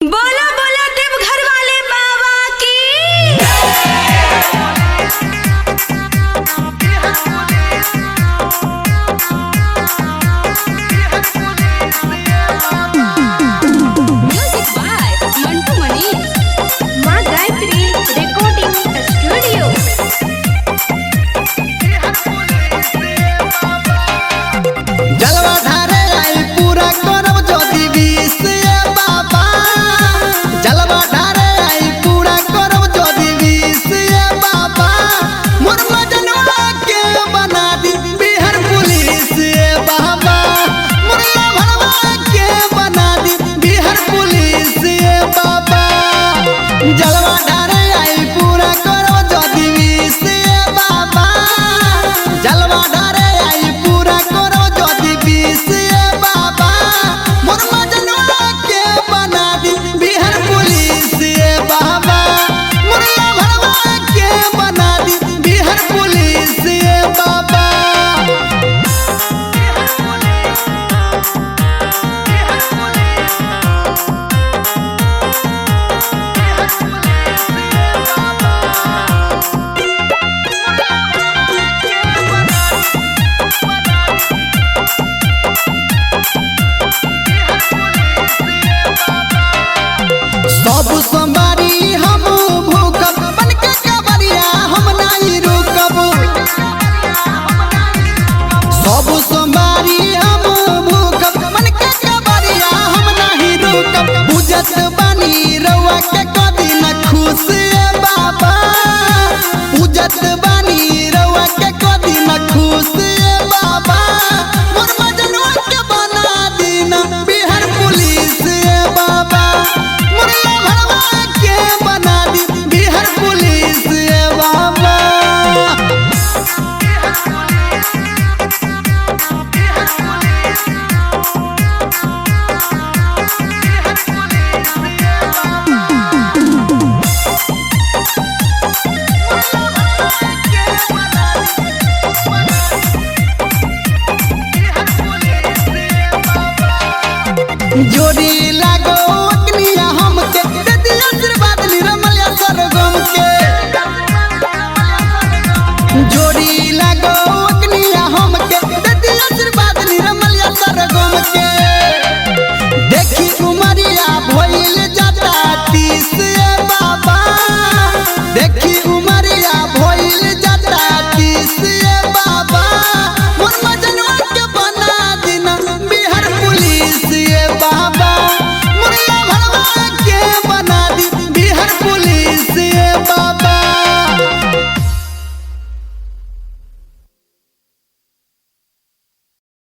बोलो बोलो देवघर वाले बाबा की। म्यूजिक बाय मंटू मनीष, माँ गायत्री रिकॉर्डिंग स्टूडियो। जलवा धारे आई पूरा करब ज्योति विष बाबा। जलवा धारे आई पूरा करब ज्योति विष बाबा। मोर मजनवा के बना दी बिहार पुलिस बाबा। मोर लभरवा के बना दी बिहार पुलिस बाबा। जलवा धारे आई पूरा करब ज्योति विष बाबा। जलवा धारे आई पूरा करब ज्योति विष बाबा। मोर मजनवा के बना दी बिहार पुलिस बाबा। मोर लभरवा के बना दी बिहार पुलिस बाबा। सब सोमवारी हम भूखब बन के कबरिया हम नहीं रुकब। सब सोमवारी हम भूखब बन के कबरिया हम नहीं रुकब। बुझत बानी रउआ के कदी न खुश बाबा। बुझत बानी रउआ के कदी न खुश बाबा। मोर मजनवा के बना दी न बिहार पुलिस बाबा। मोर लभरवा के बना दी बिहार पुलिस बाबा। जोड़ी